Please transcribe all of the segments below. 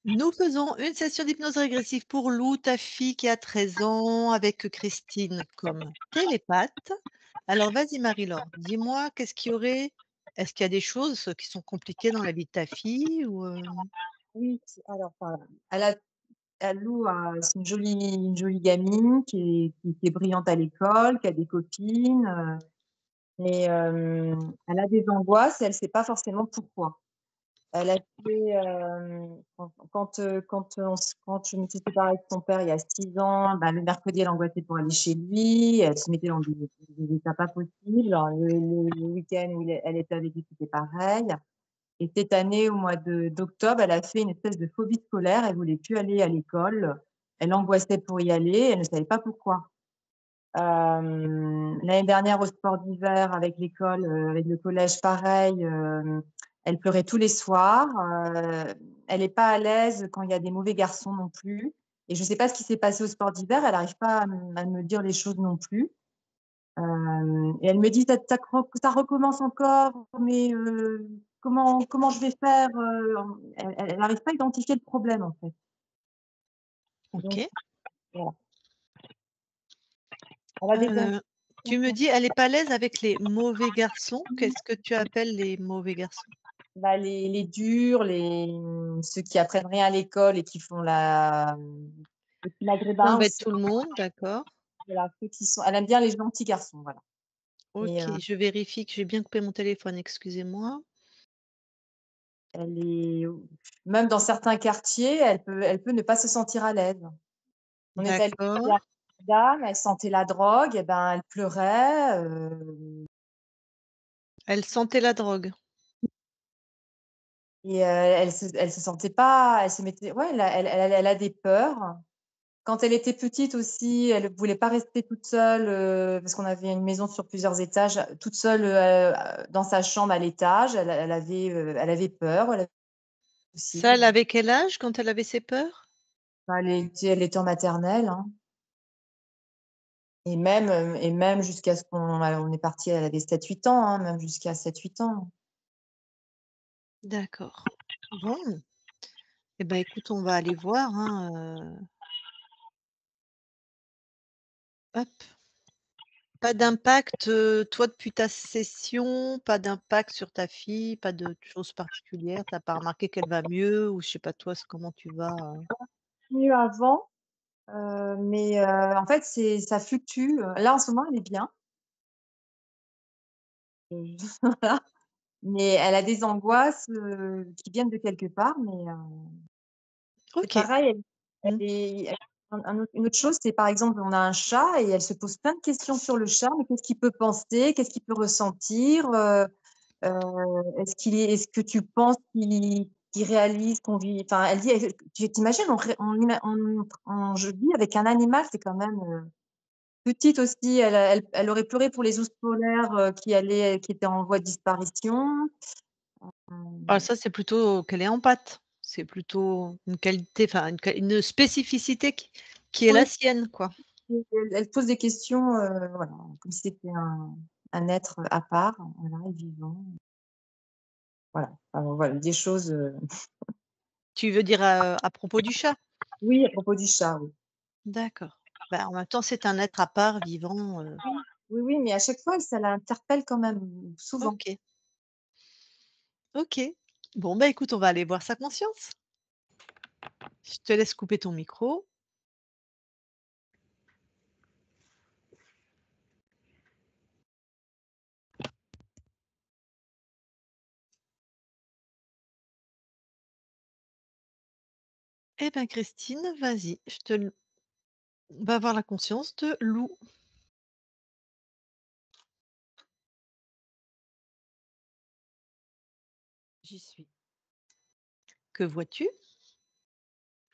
Nous faisons une session d'hypnose régressive pour Lou, ta fille qui a 13 ans, avec Christine comme télépathe. Alors vas-y Marie-Laure, dis-moi qu'est-ce qu'il y aurait est-ce qu'il y a des choses qui sont compliquées dans la vie de ta fille ou, Oui, alors, enfin, elle a elle Lou c'est une jolie gamine qui est brillante à l'école, qui a des copines, mais elle a des angoisses et elle sait pas forcément pourquoi. Elle a fait, quand je me suis séparée de son père il y a 6 ans, bah, le mercredi, elle angoissait pour aller chez lui, elle se mettait dans des états pas possibles. Alors le week-end où elle était avec lui, c'était pareil. Et cette année, au mois d'octobre, elle a fait une espèce de phobie scolaire. Elle voulait plus aller à l'école. Elle angoissait pour y aller. Elle ne savait pas pourquoi. L'année dernière, au sport d'hiver avec l'école, avec le collège, pareil, elle pleurait tous les soirs. Elle est pas à l'aise quand il y a des mauvais garçons non plus. Et je sais pas ce qui s'est passé au sport d'hiver. Elle arrive pas à me dire les choses non plus. Et elle me dit: «Ça recommence encore, mais comment je vais faire?» Elle n'arrive pas à identifier le problème, en fait. Donc OK. voilà. Elle a des Heu, tu me dis elle est pas à l'aise avec les mauvais garçons. Qu'est-ce que tu appelles les mauvais garçons? bah, les durs, ceux qui apprennent rien à l'école et qui font les petits Qui maghrébins embête aussi. tout le monde, d'accord. Voilà, ceux qui sont elle aime bien les gentils garçons, voilà. Et OK, je vérifie que j'ai bien coupé mon téléphone, excusez-moi. elle est même dans certains quartiers, elle peut ne pas se sentir à l'aise. On est allé D'accord. chez la dame, elle sentait la drogue et ben, elle pleurait, Elle sentait la drogue. et elle se sentait pas, elle se mettait, ouais, elle a des peurs. Quand elle était petite aussi, elle voulait pas rester toute seule, parce qu'on avait une maison sur plusieurs étages, toute seule, dans sa chambre à l'étage. Elle avait peur, elle avait aussi, Ça, elle avait quel âge quand elle avait ses peurs? bah, elle était en maternelle, hein, et même jusqu'à ce on est partis, elle avait 7-8 ans, hein, même jusqu'à 7-8 ans. D'accord. Bon, eh ben, écoute, on va aller voir, hein, hop. Pas d'impact, toi, depuis ta session, pas d'impact sur ta fille, pas de choses particulières? Tu as pas remarqué qu'elle va mieux ou je sais pas toi, c'est comment tu vas, Mieux avant, mais en fait, ça fluctue. Là, en ce moment, elle est bien. Et voilà, mais elle a des angoisses, qui viennent de quelque part, mais c'est OK. pareil, elle Mmh. est une autre chose, c'est par exemple, on a un chat et elle se pose plein de questions sur le chat. Mais qu'est-ce qu'il peut penser? Qu'est-ce qu'il peut ressentir? Est-ce que tu penses qu'il réalise qu'on vit, enfin, elle dit, tu t'imagines, je vis avec un animal, c'est quand même, petite aussi, elle aurait pleuré pour les ours polaires, qui étaient en voie de disparition. Ah Hem, ça, c'est plutôt qu'elle est en pâte. C'est plutôt une qualité, enfin une spécificité qui est ouais, la sienne, quoi. elle pose des questions, voilà, comme si c'était un être à part, voilà, et vivant, voilà. Enfin, voilà, des choses, Tu veux dire, à propos du chat? oui, à propos du chat, oui. D'accord. Bah, en même temps, c'est un être à part, vivant, Oui, oui, oui, mais à chaque fois, ça l'interpelle quand même, souvent. OK, OK. Bon, bah, écoute, on va aller voir sa conscience. Je te laisse couper ton micro. Eh ben, Christine, vas-y, je te l on va voir la conscience de Lou. J'y suis. Que vois-tu?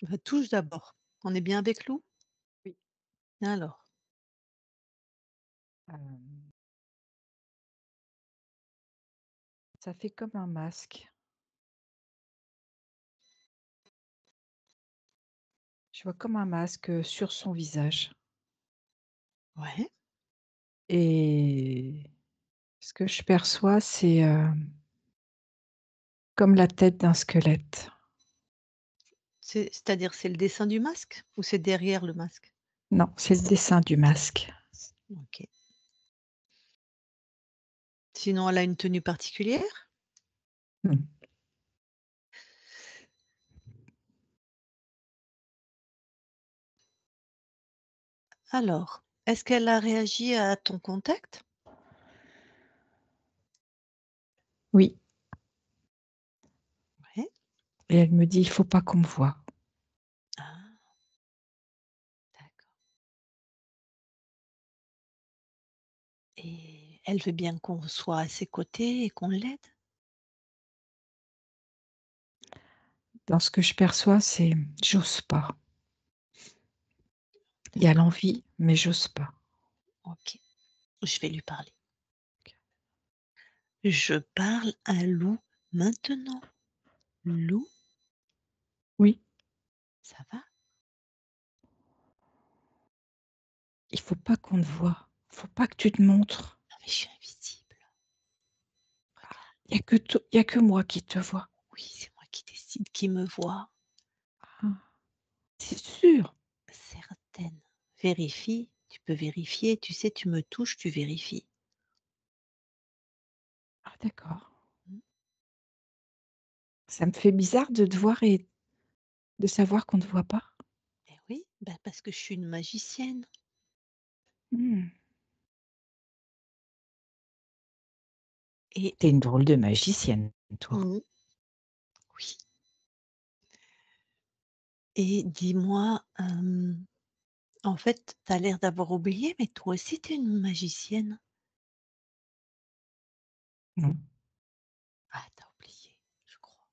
Bah, touche d'abord. On est bien avec Lou? Oui. Alors, Hem, Ça fait comme un masque. Je vois comme un masque, sur son visage, ouais, et ce que je perçois, c'est, comme la tête d'un squelette. C'est-à-dire, c'est le dessin du masque ou c'est derrière le masque? Non, c'est le dessin du masque. OK. Sinon, elle a une tenue particulière? Mmh. Alors, est-ce qu'elle a réagi à ton contact? Oui, Ouais. et elle me dit: «Il faut pas qu'on me voie». Ah, d'accord, et elle veut bien qu'on soit à ses côtés et qu'on l'aide? Dans ce que je perçois, c'est j'ose pas. Il y a D'accord, l'envie, mais j'ose pas. OK. Je vais lui parler. Je parle à Lou maintenant. Lou, Oui, ça va? il faut pas qu'on te voie. Faut pas que tu te montres. Non, mais je suis invisible. Regarde. Il y a que moi qui te vois. Oui, c'est moi qui décide qui me voit. Ah, c'est sûr? Certaine. Vérifie, tu peux vérifier, tu sais, tu me touches, tu vérifies. Ah d'accord. Mmh. Ça me fait bizarre de te voir et de savoir qu'on ne te voit pas. Et oui, bah, parce que je suis une magicienne Mmh. et Tu es une drôle de magicienne, toi. mmh, oui, et dis-moi, en fait, tu as l'air d'avoir oublié, mais toi aussi tu es une magicienne? Non. Ah, tu as oublié, je crois.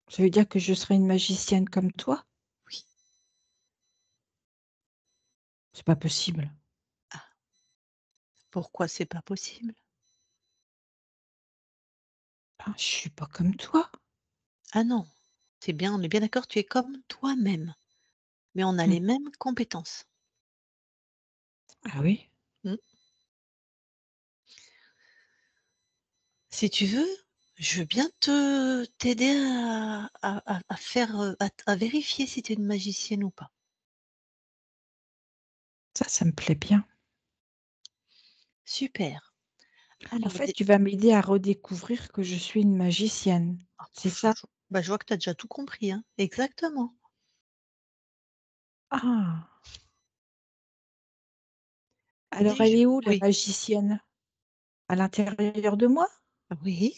Ça veut dire que je serais une magicienne comme toi? Oui. C'est pas possible. Ah, pourquoi c'est pas possible? Ah, je suis pas comme toi. Ah non, c'est bien, on est bien d'accord, tu es comme toi-même, mais on a Mmh. les mêmes compétences. Ah oui? Mmh. Si tu veux, je veux bien te t'aider à faire, à vérifier si tu es une magicienne ou pas. Ça me plaît bien. Super. En Alors fait, dé tu vas m'aider à redécouvrir que je suis une magicienne. ah C'est je ça? je bah, je vois que tu as déjà tout compris, hein. Exactement. Ah! Alors elle Déj est où la Oui, magicienne? À l'intérieur de moi? oui,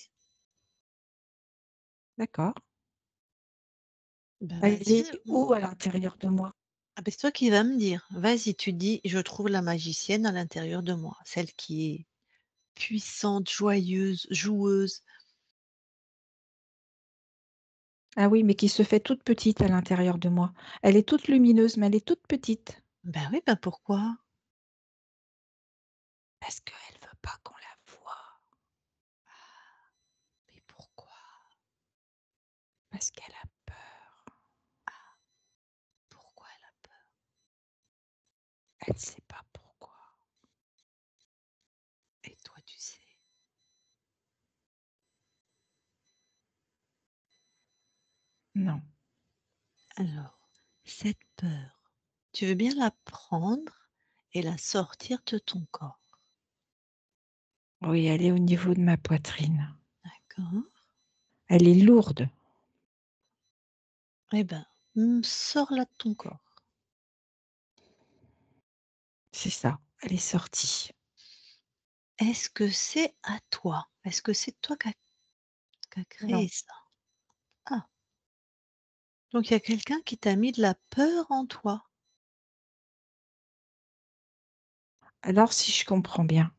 D'accord. bah, Elle vas-y, est où à l'intérieur de moi? ah, beh, c'est toi qui vas me dire. Vas-y, tu dis: «Je trouve la magicienne à l'intérieur de moi», celle qui est puissante, joyeuse, joueuse. Ah oui, mais qui se fait toute petite à l'intérieur de moi. Elle est toute lumineuse, mais elle est toute petite. Bah, oui, bah, pourquoi? Parce qu'elle veut pas qu'on la voie, Mais pourquoi? parce qu'elle a peur. Pourquoi elle a peur? Elle sait pas pourquoi. Et toi, tu sais? Non. Alors, cette peur, tu veux bien la prendre et la sortir de ton corps, Oui, elle est au niveau de ma poitrine. d'accord? Elle est lourde. Eh ben, sors-la de ton corps. C'est ça, elle est sortie. Est-ce que c'est à toi? Est-ce que c'est toi qui a créé Non. ça? Ah, donc il y a quelqu'un qui t'a mis de la peur en toi. Alors si je comprends bien,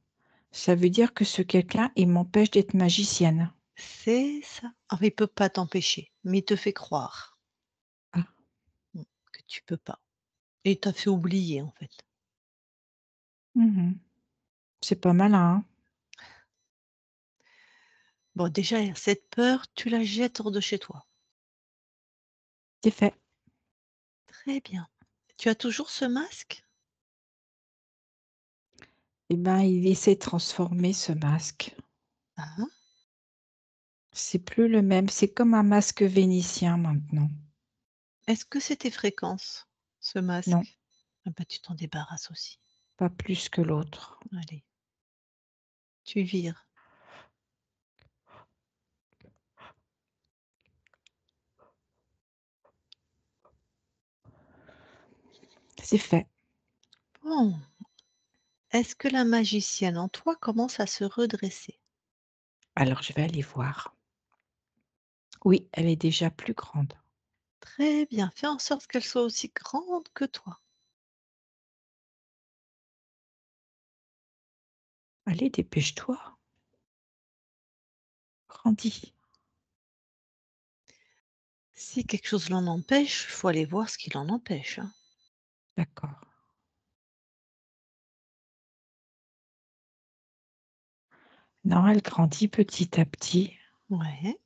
ça veut dire que ce quelqu'un, il m'empêche d'être magicienne. C'est ça. Ah, mais il peut pas t'empêcher, mais il te fait croire, Ah. mmh, que tu peux pas et il t'a fait oublier, en fait. Mmh. C'est pas malin, hein? Bon, déjà, cette peur, tu la jettes hors de chez toi. C'est fait. Très bien. Tu as toujours ce masque? Eh ben, il s'est transformé ce masque. Ah, C'est plus le même, c'est comme un masque vénitien maintenant. Est-ce que c'est tes fréquences, ce Non, masque? Ah bah, tu t'en débarrasses aussi. pas plus que l'autre. Allez, tu vires. C'est fait. Bon, est-ce que la magicienne en toi commence à se redresser? Alors je vais aller voir. Oui, elle est déjà plus grande. Très bien, fais en sorte qu'elle soit aussi grande que toi. Allez, dépêche-toi, grandis. Si quelque chose l'en empêche, il faut aller voir ce qui l'en empêche, hein. D'accord. Non, elle grandit petit à petit. Ouais.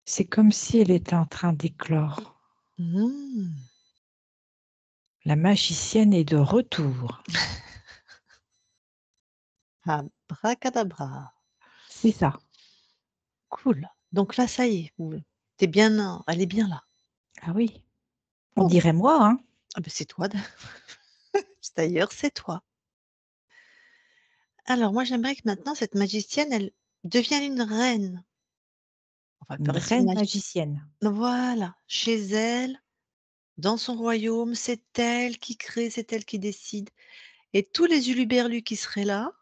C'est comme si elle était en train d'éclore. Mmh. La magicienne est de retour. Abracadabra. C'est ça. Cool. Donc là, ça y est, tu bien, elle est bien là. Ah oui, on Bon, dirait moi, hein? ah ben c'est toi, d'ailleurs, c'est toi. Alors moi, j'aimerais que maintenant cette magicienne, elle devienne une reine. Enfin, elle peut Une rester une reine magicienne. magicienne. Voilà, chez elle, dans son royaume, c'est elle qui crée, c'est elle qui décide et tous les huluberlus qui seraient là,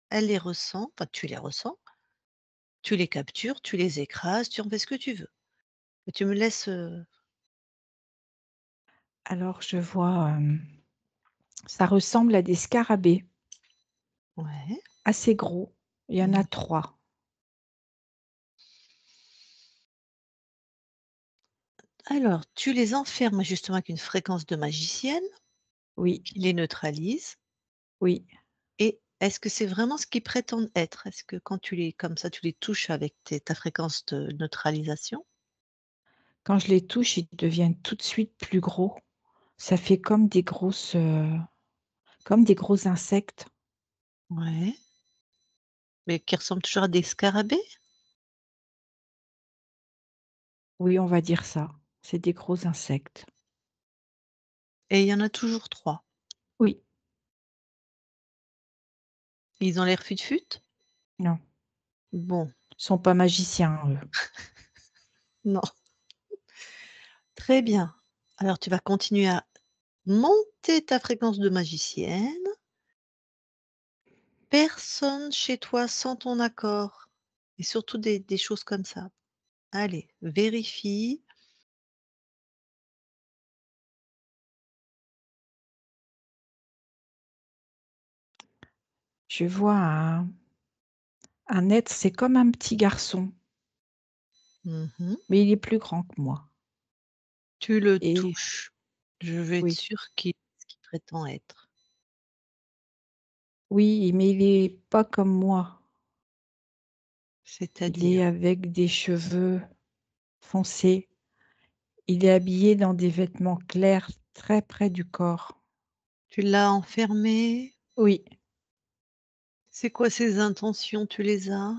elle les ressent, enfin tu les ressens, tu les captures, tu les écrases, tu en fais ce que tu veux et tu me laisses, Alors je vois, ça ressemble à des scarabées, ouais. assez gros. Il y en a Mmh. 3. Alors tu les enfermes justement avec une fréquence de magicienne Oui, qui les neutralise oui. et est-ce que c'est vraiment ce qu'ils prétendent être? Est-ce que quand tu les comme ça, tu les touches avec ta fréquence de neutralisation? Quand je les touche, ils deviennent tout de suite plus gros. Ça fait comme des gros insectes. Ouais, mais qui ressemblent toujours à des scarabées? Oui, on va dire ça. C'est des gros insectes. Et il y en a toujours 3. Oui, Ils ont l'air fut-fut? non, Bon, ils sont pas magiciens, eux. non. Très bien. Alors tu vas continuer à monter ta fréquence de magicienne. Personne chez toi sans ton accord et surtout des choses comme ça. Allez, vérifie. Je vois un être, c'est comme un petit garçon, Mmh. mais il est plus grand que moi Tu le et touches. Je veux être oui, sûre qu'il est ce qu'il prétend être. oui, mais il est pas comme moi. Il est C'est-à-dire? avec des cheveux foncés. Il est habillé dans des vêtements clairs, très près du corps. Tu l'as enfermé? Oui, C'est quoi ses intentions? Tu les as?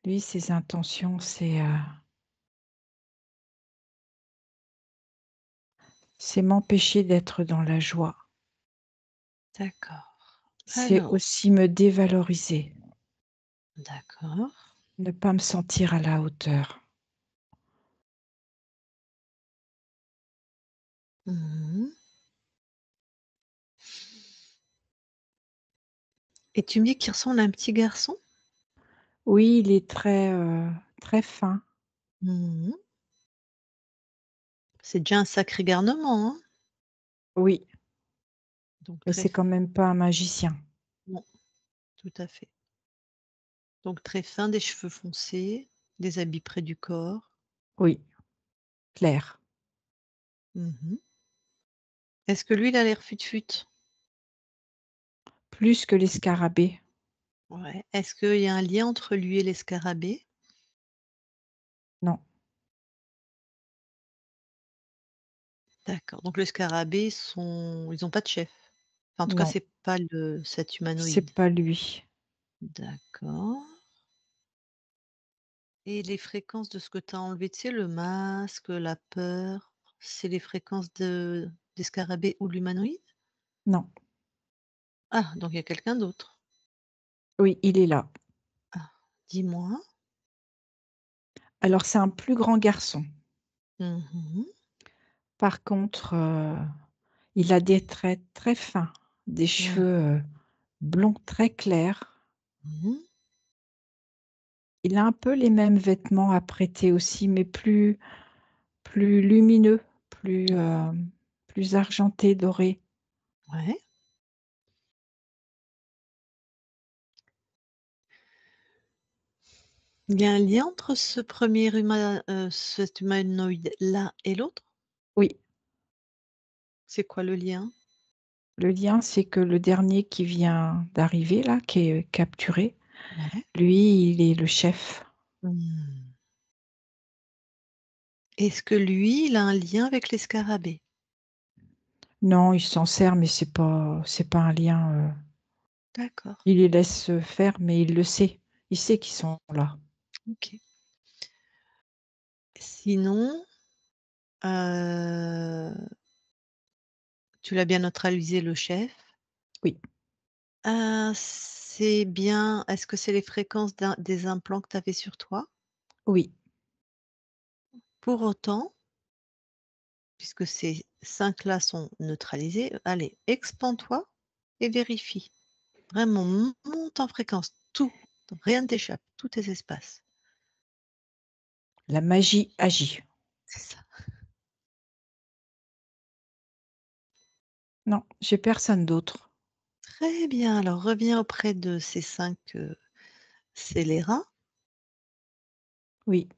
lui, ses intentions, c'est m'empêcher d'être dans la joie. D'accord. C'est Alors, aussi me dévaloriser, d'accord. ne pas me sentir à la hauteur. Mmh. Et tu me dis qu'il ressemble à un petit garçon? Oui, il est très fin. Mmh. C'est déjà un sacré garnement, hein? Oui, Donc mais très c'est quand même pas un magicien. bon, tout à fait. Donc très fin, des cheveux foncés, des habits près du corps. Oui, clair. Mmh. Est-ce que lui, il a l'air fut-fut? Plus que les scarabées. Ouais. Est-ce qu'il y a un lien entre lui et les scarabées? Non, D'accord, donc le scarabée ils ont pas de chef? Enfin, en tout cas, Non, c'est pas cet c'est humanoïde. pas lui. D'accord. Et les fréquences de ce que tu as enlevé, tu sais, le masque, la peur, c'est les fréquences des scarabées ou de l'humanoïde? Non. Ah, donc il y a quelqu'un d'autre. Oui, il est là. Ah, dis-moi. Alors c'est un plus grand garçon. Mmh. Par contre, il a des traits très fins, des Ouais. cheveux, blonds très clairs. Mmh. Il a un peu les mêmes vêtements à prêter aussi, mais plus lumineux, plus argentés, dorés. Ouais. Il y a un lien entre ce premier cet humanoïde-là et l'autre? Oui, C'est quoi le lien? le lien, c'est que le dernier qui vient d'arriver là, qui est, capturé, Ouais. lui, il est le chef. Mmh. Est-ce que lui, il a un lien avec les scarabées? Non, il s'en sert, mais c'est pas un lien, D'accord, il les laisse, faire, mais il le sait. Il sait qu'ils sont là. OK. Sinon, heu, tu l'as bien neutralisé, le chef. Oui, C'est bien, est-ce que c'est les fréquences des implants que tu avais sur toi? oui. Pour autant, puisque ces 5 là sont neutralisés, allez, expand-toi et vérifie. Vraiment, monte en fréquence, tout, rien ne t'échappe, tous tes espaces. La magie agit. C'est ça. Non, j'ai personne d'autre. Très bien, alors reviens auprès de ces 5 scélérats. Oui,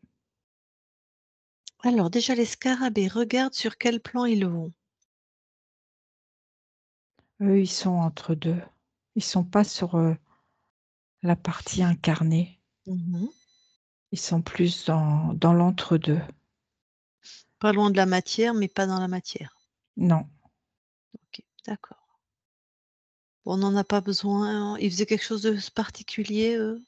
Alors déjà les scarabées, regarde sur quel plan ils vont. eux, ils sont entre 2. Ils sont pas sur, la partie incarnée. Mmh. Ils sont plus dans l'entre-deux. Pas loin de la matière, mais pas dans la matière. Non, OK, d'accord. On n'en a pas besoin, ils faisaient quelque chose de particulier, eux?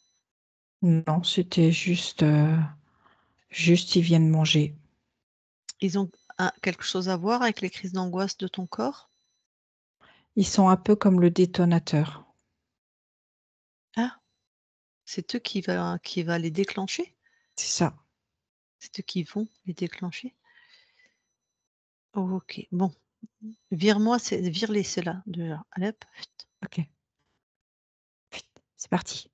non, c'était juste ils viennent manger. Ils ont quelque chose à voir avec les crises d'angoisse de ton corps? Ils sont un peu comme le détonateur. Ah, c'est eux qui va les déclencher? C'est ça. C'est eux qui vont les déclencher? OK, bon, vire-les ceux-là déjà. Allez hop. OK. C'est parti.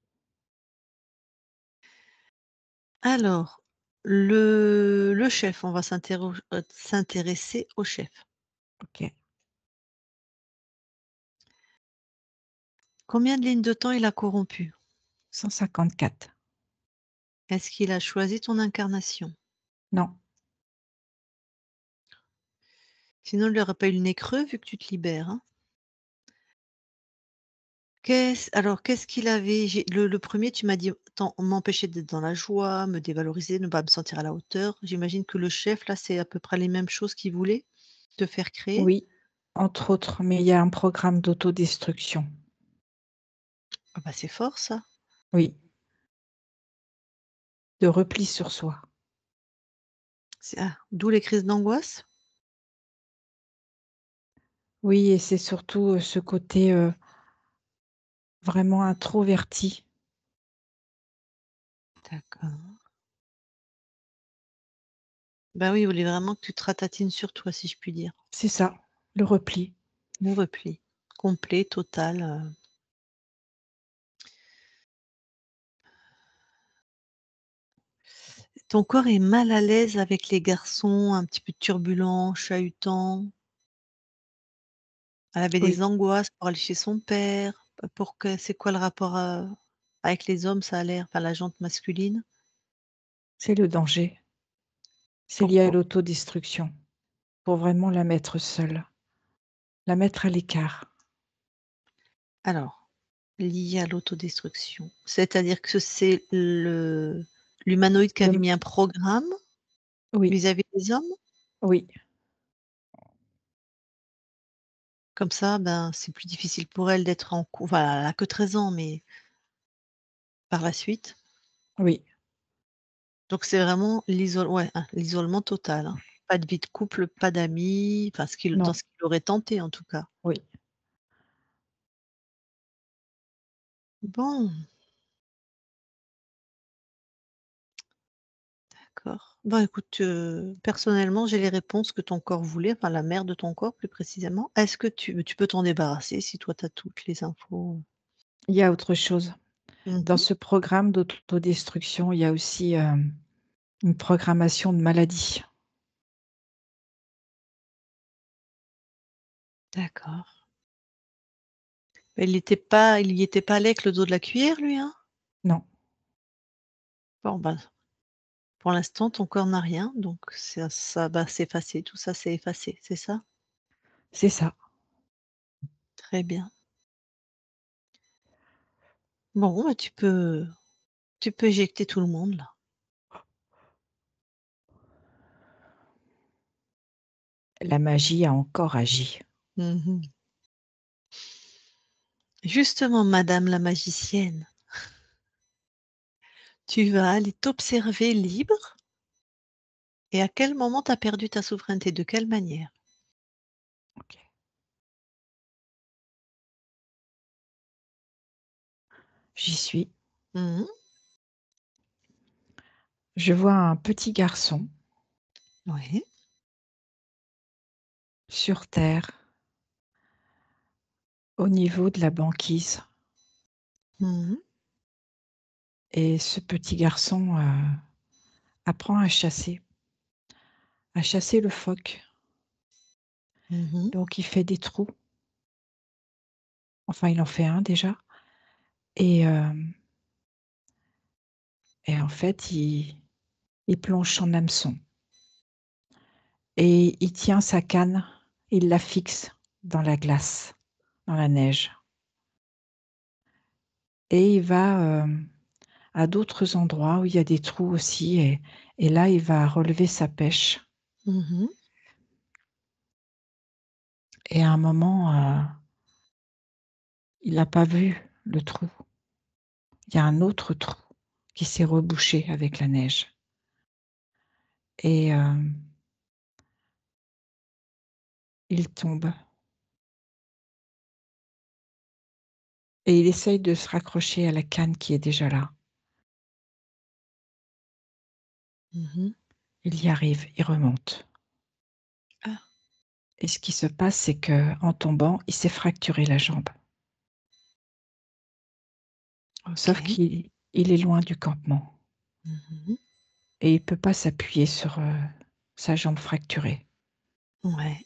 Alors, le chef, on va s'intéresser au chef. OK. Combien de lignes de temps il a corrompu? 154. Est-ce qu'il a choisi ton incarnation? Non, Sinon, il aurait pas eu le nez creux vu que tu te libères, hein. Qu'est-ce qu'il avait? Le 1er, tu m'as dit m'empêcher d'être dans la joie, me dévaloriser, ne pas me sentir à la hauteur. J'imagine que le chef, là, c'est à peu près les mêmes choses qu'il voulait te faire créer? oui, entre autres, mais il y a un programme d'autodestruction. Ah bah, c'est fort ça. Oui, de repli sur soi. D'où les crises d'angoisse? Oui et c'est surtout, ce côté, vraiment introverti. D'accord. Bah, oui, il voulait vraiment que tu te ratatines sur toi, si je puis dire. C'est ça, le repli. Le repli complet, total, ton corps est mal à l'aise avec les garçons un petit peu turbulents, chahutants. Elle avait des Oui, angoisses pour aller chez son père, pour que c'est quoi le rapport, avec les hommes, ça a l'air? Enfin, la jante masculine? c'est le danger. C'est lié à Pourquoi? l'autodestruction, pour vraiment la mettre seule, la mettre à l'écart. Alors, lié à l'autodestruction, c'est-à-dire que c'est l'humanoïde qui avait Le mis un programme Oui, vis-à-vis des hommes? oui, Comme ça, ben, c'est plus difficile pour elle d'être en cou enfin, elle a que 13 ans, mais par la suite. Oui, Donc c'est vraiment l'isolement total, hein. Pas de vie de couple, pas d'amis, enfin non, ce qu'il aurait tenté en tout cas. oui. Bon, d'accord. Bah, écoute, personnellement, j'ai les réponses que ton corps voulait, enfin la mère de ton corps plus précisément. Est-ce que tu peux t'en débarrasser si toi tu as toutes les infos? Il y a autre chose. Dans Mmh. ce programme d'autodestruction, il y a aussi, une programmation de maladie. D'accord. Il y était pas allé avec le dos de la cuillère lui, hein? Non, Bon, bah, pour l'instant ton corps n'a rien, donc ça va s'effacer, tout ça s'est effacé, c'est ça? c'est ça. Très bien. Bon, bah, tu peux éjecter tout le monde là. La magie a encore agi. Mmh. Justement, madame la magicienne, tu vas aller t'observer libre et à quel moment tu as perdu ta souveraineté? De quelle manière? OK. J'y suis. Mmh. Je vois un petit garçon Oui. sur terre, au niveau de la banquise, Mmh. et ce petit garçon, apprend à chasser le phoque. Mmh. Donc il fait des trous, enfin il en fait un déjà, et en fait il plonge son hameçon et il tient sa canne, il la fixe dans la glace, dans la neige, et il va, à d'autres endroits où il y a des trous aussi, et là il va relever sa pêche, Mmh. et à un moment, il n'a pas vu le trou. Il y a un autre trou qui s'est rebouché avec la neige, et il tombe et il essaye de se raccrocher à la canne qui est déjà là. Mmh. Il y arrive, il remonte, Ah, et ce qui se passe, c'est qu'en tombant, il s'est fracturé la jambe. Sauf OK. qu'il est loin du campement Mmh. et il peut pas s'appuyer sur, sa jambe fracturée. Ouais.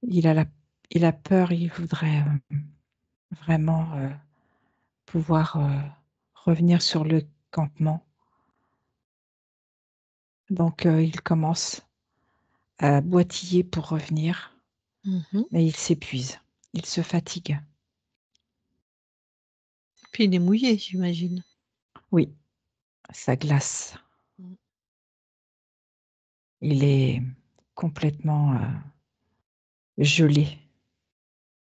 Il a la il a peur, il voudrait, vraiment, pouvoir, revenir sur le campement. Donc il commence à boitiller pour revenir, Mmh. mais il s'épuise, il se fatigue. Puis il est mouillé, j'imagine? Oui, ça glace. Mmh. Il est complètement, gelé.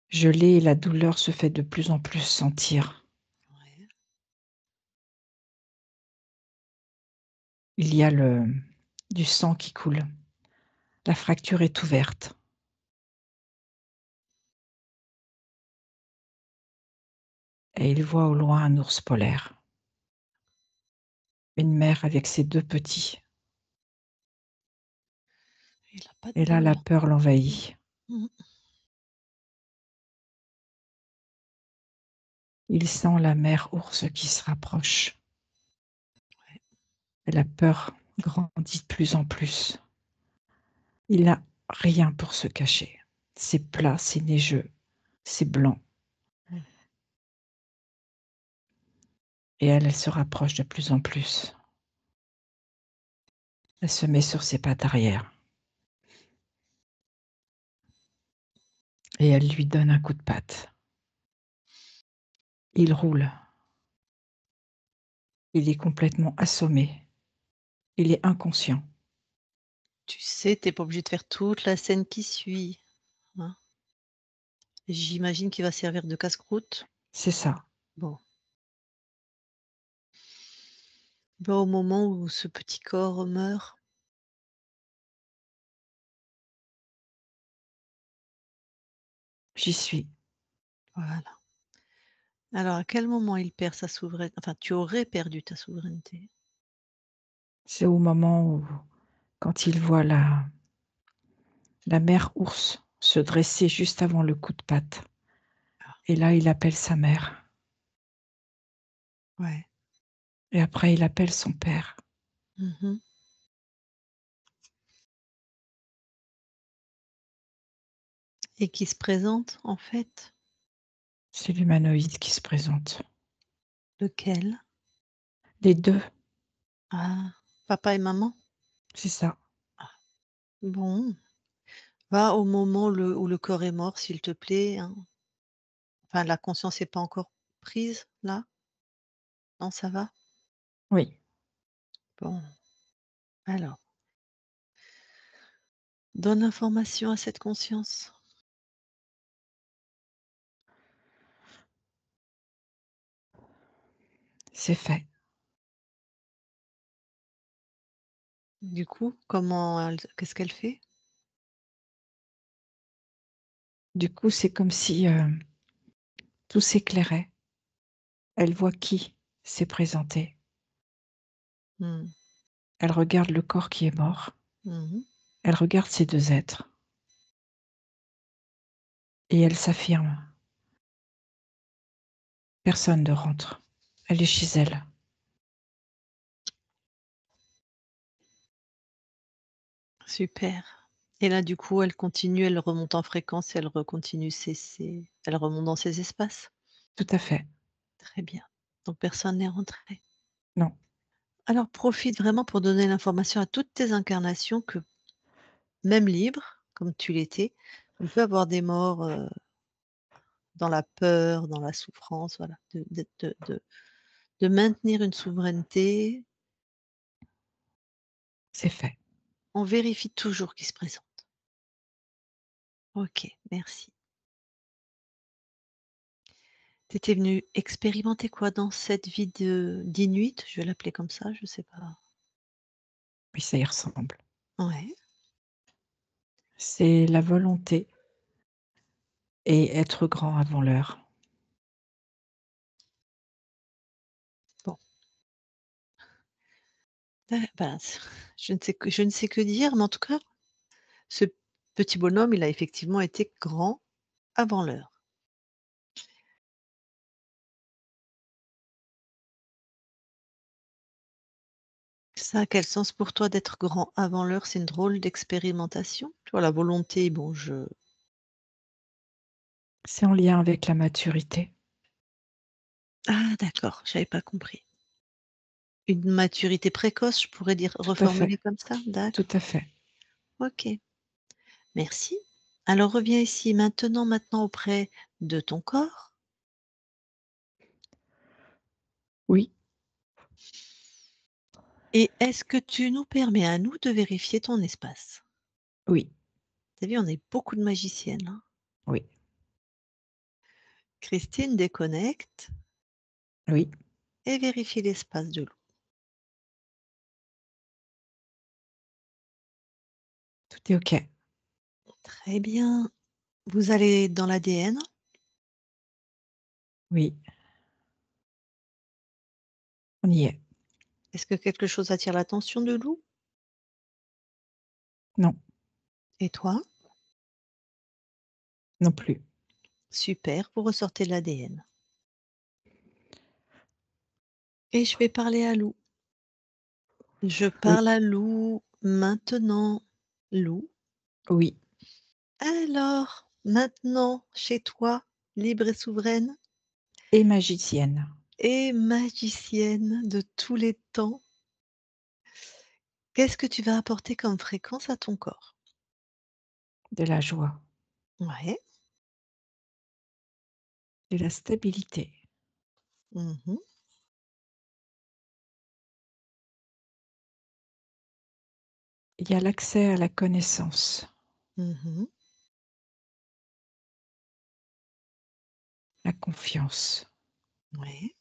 Gelé, et la douleur se fait de plus en plus sentir. Ouais. Il y a du sang qui coule. La fracture est ouverte et il voit au loin un ours polaire, une mère avec ses 2 petits, Il a pas de et là, la bol. peur l'envahit. Mmh. Il sent la mère ours qui se rapproche, et la peur grandit de plus en plus. Il n'a rien pour se cacher. C'est plat, c'est neigeux, c'est blanc, Mmh. et elle se rapproche de plus en plus. Elle se met sur ses pattes arrière et elle lui donne un coup de patte. Il roule, il est complètement assommé. Il est inconscient. Tu sais, tu es pas obligé de faire toute la scène qui suit, hein. J'imagine qu'il va servir de casse-croûte? C'est ça. Bon. Bah, au moment où ce petit corps meurt, J'y suis. voilà. Alors à quel moment il perd sa souveraineté, enfin, tu aurais perdu ta souveraineté? C'est au moment où quand il voit la mère ours se dresser juste avant le coup de patte et là, il appelle sa mère Ouais. et après il appelle son père. Mmh. Et qui se présente, en fait? C'est l'humanoïde qui se présente. Lequel? Les 2, Ah, papa et maman? c'est ça. Bon, va au moment où le corps est mort, s'il te plaît, hein. Enfin, la conscience est pas encore prise, là? Non, ça va? Oui, Bon, alors, donne information à cette conscience. c'est fait. Du coup, comment elle qu'est-ce qu'elle fait? Du coup, c'est comme si, tout s'éclairait. Elle voit qui s'est présenté. Mmh. Elle regarde le corps qui est mort. Mmh. Elle regarde ces 2 êtres et elle s'affirme: «Personne ne rentre. Elle est chez elle». Super. Et là, du coup, elle continue, elle remonte en fréquence, elle recontinue elle remonte dans ses espaces? Tout à fait. Très bien. Donc personne n'est rentré. Non, Alors profite vraiment pour donner l'information à toutes tes incarnations que, même libres, comme tu l'étais, on peut avoir des morts, dans la peur, dans la souffrance, voilà, de maintenir une souveraineté. c'est fait. On vérifie toujours qui se présente. OK, merci. Tu étais venu expérimenter quoi dans cette vie de d'Inuit? Je vais l'appeler comme ça, je sais pas. Oui, ça y ressemble. Ouais, C'est la volonté et être grand avant l'heure. bon, bah, je ne sais que dire, mais en tout cas, ce petit bonhomme, il a effectivement été grand avant l'heure. Ça a quel sens pour toi d'être grand avant l'heure? C'est une drôle d'expérimentation? Tu vois, la volonté, bon, je C'est en lien avec la maturité. ah d'accord, j'avais pas compris. Une maturité précoce, je pourrais dire Tout à fait, reformuler comme ça? tout D'accord, à fait. OK, merci. Alors reviens ici maintenant auprès de ton corps Oui, et est-ce que tu nous permets à nous de vérifier ton espace? oui, Tu as vu, on est beaucoup de magiciennes, hein. oui, Christine déconnecte oui, et vérifie l'espace de l'eau. tout est OK. Très bien. Vous allez dans l'ADN. Oui, on y est. Est-ce que quelque chose attire l'attention de Lou? Non, Et toi? non plus. Super, vous ressortez l'ADN. Et je vais parler à Lou. Je Oui, parle à Lou maintenant. Lou, oui, alors, maintenant, chez toi, libre et souveraine et magicienne, et magicienne de tous les temps, qu'est-ce que tu vas apporter comme fréquence à ton corps? de la joie, Ouais. de la stabilité, Mmh. il y a l'accès à la connaissance, Mmh. la confiance, Ouais.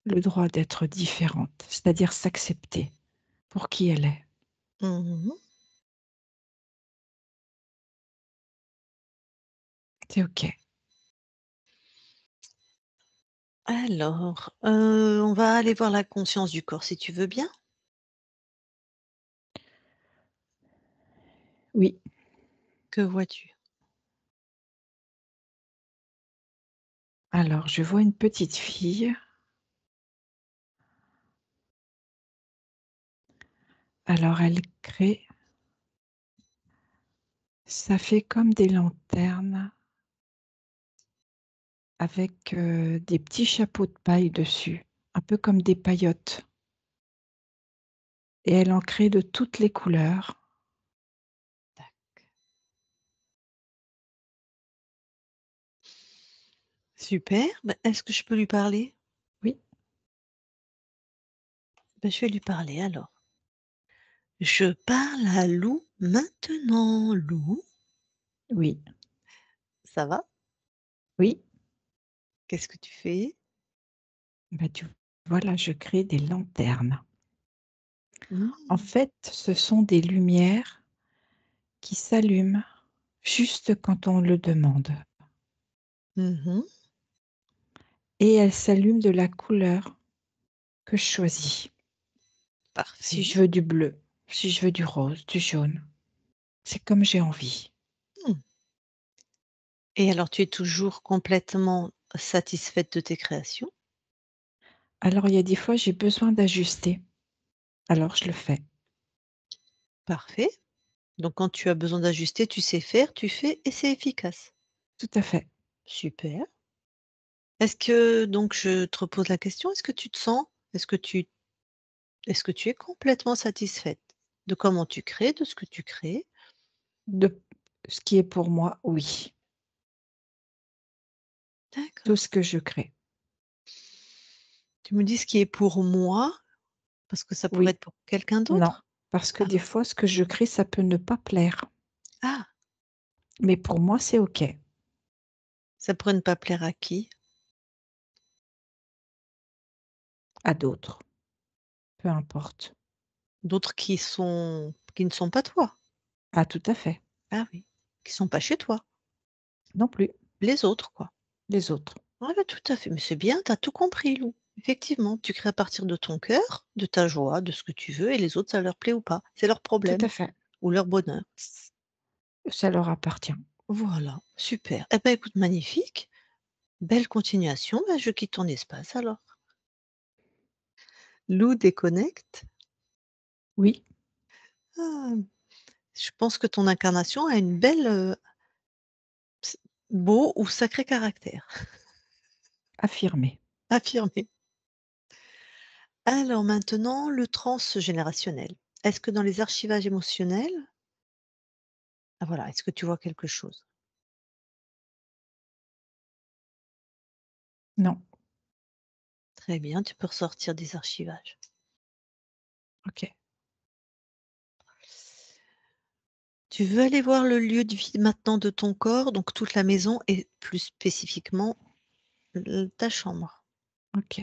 le droit d'être différente, c'est-à-dire s'accepter pour qui elle est. Mmh. C'est OK. Alors, on va aller voir la conscience du corps si tu veux bien? Oui, Que vois-tu? alors je vois une petite fille. Alors elle crée, ça fait comme des lanternes avec, des petits chapeaux de paille dessus, un peu comme des paillotes, et elle en crée de toutes les couleurs. Tac. Super, bah, est-ce que je peux lui parler? Oui, Bah, je vais lui parler alors. Je parle à Lou maintenant. Lou, oui, ça va? oui. Qu'est-ce que tu fais? Bah, tu vois là, je crée des lanternes. En Mmh. fait, ce sont des lumières qui s'allument juste quand on le demande, Mmh. et elles s'allument de la couleur que je choisis. Si Parfait. je veux du bleu, si je veux du rose, du jaune, c'est comme j'ai envie. Mmh. Et alors tu es toujours complètement satisfaite de tes créations? Alors il y a des fois, j'ai besoin d'ajuster, alors je le fais. Parfait. Donc quand tu as besoin d'ajuster, tu sais faire, tu fais et c'est efficace. Tout à fait. Super. Est-ce que donc je te repose la question, est-ce que tu est-ce que tu es complètement satisfaite de comment tu crées, de ce que tu crées? De ce qui est pour moi, oui. Tout D'accord. ce que je crée. Tu me dis ce qui est pour moi, parce que ça pourrait Oui, être pour quelqu'un non, d'autre? parce que Ah, des fois, ce que je crée, ça peut ne pas plaire, ah, mais pour moi, c'est OK. ça pourrait ne pas plaire à qui? À d'autres, peu importe. D'autres qui ne sont pas toi? Ah tout à fait. Ah oui, qui sont pas chez toi, Non plus, les autres quoi. les autres. Ouais, bah, tout à fait, mais c'est bien, tu as tout compris Lou. Effectivement, tu crées à partir de ton cœur, de ta joie, de ce que tu veux et les autres ça leur plaît ou pas. C'est leur Tout problème à fait. ou leur bonheur. Ça leur appartient. Voilà, super. Eh ben, écoute, magnifique, belle continuation. Bah, je quitte ton espace alors. Lou déconnecte. Oui, Ah, je pense que ton incarnation a une belle, ps beau ou sacré caractère. affirmé. Affirmé. Alors maintenant, le transgénérationnel. Est-ce que dans les archivages émotionnels ah voilà, est-ce que tu vois quelque chose? Non, Très bien, tu peux ressortir des archivages. OK. Tu veux aller voir le lieu de vie maintenant de ton corps, donc toute la maison et plus spécifiquement ta chambre, OK.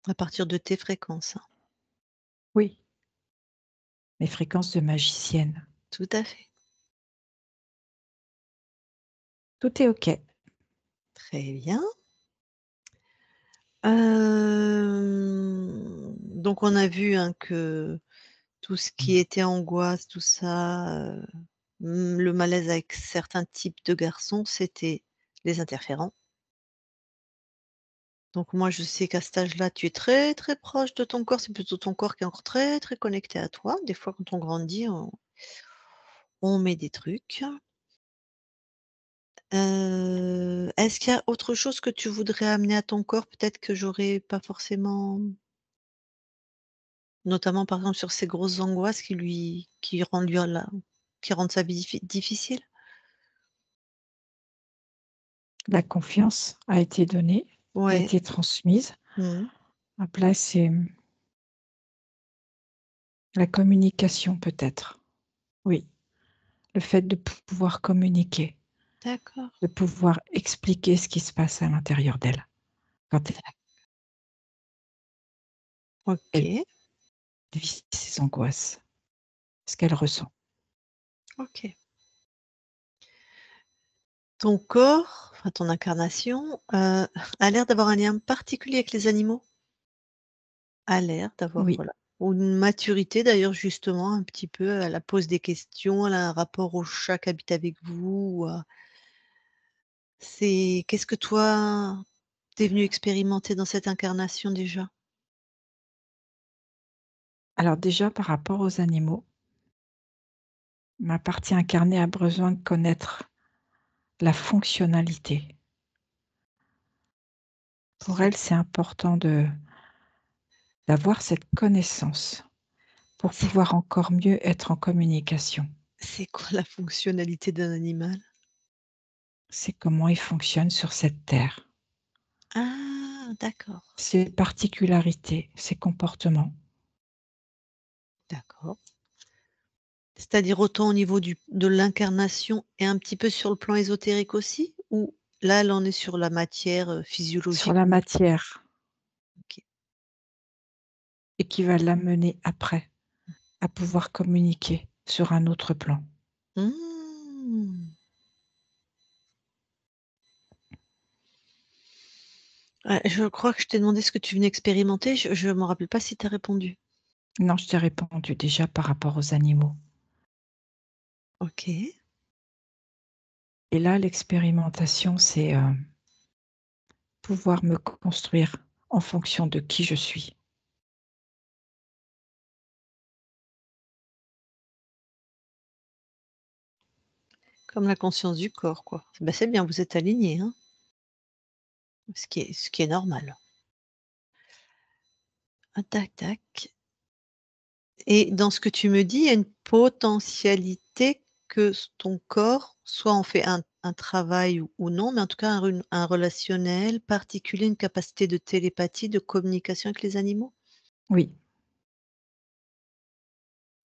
à partir de tes fréquences, hein. Oui, mes fréquences de magicienne. Tout à fait. Tout est OK. Très bien. Donc on a vu, hein, que tout ce qui était angoisse, tout ça, le malaise avec certains types de garçons, c'était les interférents. Donc moi, je sais qu'à cet âge-là, tu es très, très proche de ton corps. C'est plutôt ton corps qui est encore très, très connecté à toi. Des fois, quand on grandit, on met des trucs. Est-ce qu'il y a autre chose que tu voudrais amener à ton corps, peut-être que j'aurais pas forcément notamment, par exemple, sur ces grosses angoisses qui rendent sa vie difficile? La confiance a été donnée, a Ouais. été transmise. Mmh. Après c'est La communication peut-être. Oui, le fait de pouvoir communiquer, D'accord. de pouvoir expliquer ce qui se passe à l'intérieur d'elle quand elle OK, vit ses angoisses, ce qu'elle ressent. OK. Ton corps, enfin ton incarnation, a l'air d'avoir un lien particulier avec les animaux? A l'air d'avoir, Oui. voilà, ou une maturité d'ailleurs justement un petit peu, elle pose des questions, elle a un rapport au chat qui habite avec vous ou à qu'est-ce que toi, tu es venu expérimenter dans cette incarnation déjà? Alors déjà par rapport aux animaux, ma partie incarnée a besoin de connaître la fonctionnalité. Pour C'est elle, c'est important d'avoir cette connaissance pour c'est pouvoir encore mieux être en communication. c'est quoi la fonctionnalité d'un animal? C'est comment il fonctionne sur cette terre, Ah d'accord, ses particularités, ses comportements. d'accord. C'est-à-dire autant au niveau de l'incarnation et un petit peu sur le plan ésotérique aussi? Ou là, elle en est sur la matière, Sur physiologique la comme matière OK. et qui va l'amener après à pouvoir communiquer sur un autre plan. Mmh. Ouais, je crois que je t'ai demandé ce que tu venais expérimenter, je m'en rappelle pas si tu as répondu. Non, je t'ai répondu déjà par rapport aux animaux. OK. Et là, l'expérimentation, c'est, pouvoir me construire en fonction de qui je suis. Comme la conscience du corps, quoi. Bah, c'est bien, vous êtes alignés, hein, ce qui est normal. Ah tac tac, et dans ce que tu me dis, il y a une potentialité que ton corps, soit on fait un travail ou non, mais en tout cas un relationnel particulier, une capacité de télépathie, de communication avec les animaux? Oui,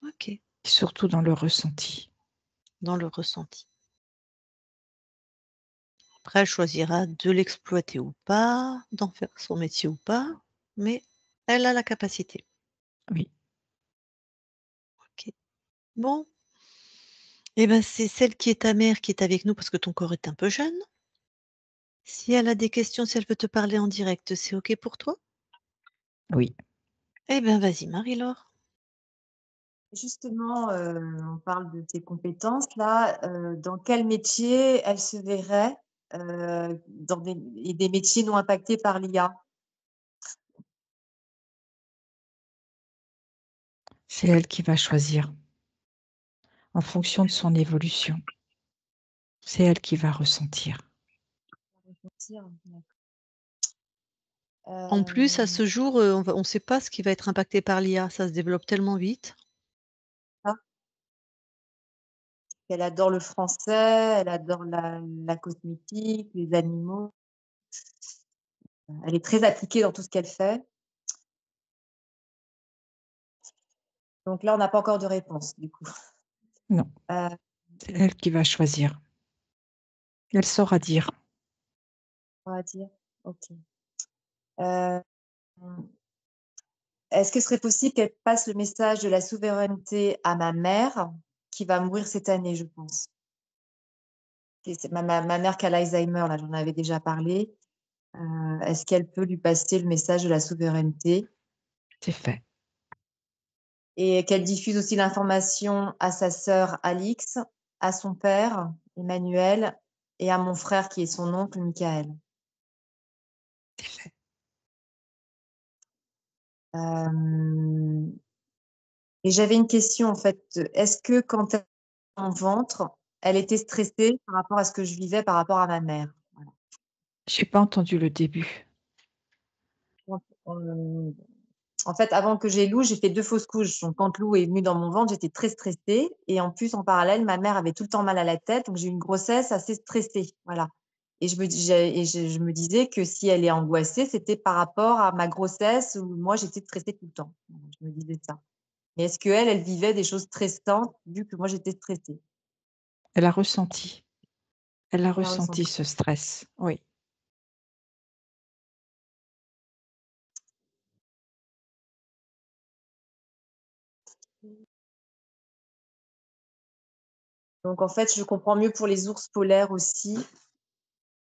OK, surtout dans le ressenti. dans le ressenti. Après, elle choisira de l'exploiter ou pas, d'en faire son métier ou pas, mais elle a la capacité. Oui, OK. Bon, et ben, c'est celle qui est ta mère qui est avec nous parce que ton corps est un peu jeune. Si elle a des questions, si elle veut te parler en direct, c'est OK pour toi? oui. Eh ben, vas-y Marie-Laure. Justement, on parle de tes compétences-là, dans quel métier elle se verrait, dans des métiers non impactés par l'IA? C'est elle qui va choisir en fonction de son évolution. C'est elle qui va ressentir. En plus, à Hem, ce jour, on sait pas ce qui va être impacté par l'IA, ça se développe tellement vite. ah, elle adore le français, elle adore la cosmétique, les animaux. Elle est très appliquée dans tout ce qu'elle fait. Donc là, on n'a pas encore de réponse, du coup. Non, Heu, c'est elle qui va choisir. Elle saura dire. on va dire, OK. Hem, est-ce que ce serait possible qu'elle passe le message de la souveraineté à ma mère, qui va mourir cette année, je pense? Et c'est ma mère qui a l'Alzheimer, là, j'en avais déjà parlé. Est-ce qu'elle peut lui passer le message de la souveraineté C'est fait. et qu'elle diffuse aussi l'information à sa sœur Alix, à son père Emmanuel et à mon frère qui est son oncle Michaël? C'est fait. Hem Et j'avais une question en fait, est-ce que quand elle était en ventre, elle était stressée par rapport à ce que je vivais par rapport à ma mère? Voilà. J'ai pas entendu le début. Donc, en fait, avant que j'aie Lou, j'ai fait 2 fausses couches. Donc quand Lou est venu dans mon ventre, j'étais très stressée et en plus, en parallèle, ma mère avait tout le temps mal à la tête, donc j'ai eu une grossesse assez stressée, voilà. Et je me disais que si elle est angoissée, c'était par rapport à ma grossesse où moi j'étais stressée tout le temps. Voilà, je me disais ça. Mais est-ce qu'elle, elle vivait des choses stressantes vu que moi j'étais stressée? Elle a ressenti. Elle a Elle a ressenti ressenti. ce stress, oui. Donc en fait, je comprends mieux pour les ours polaires aussi.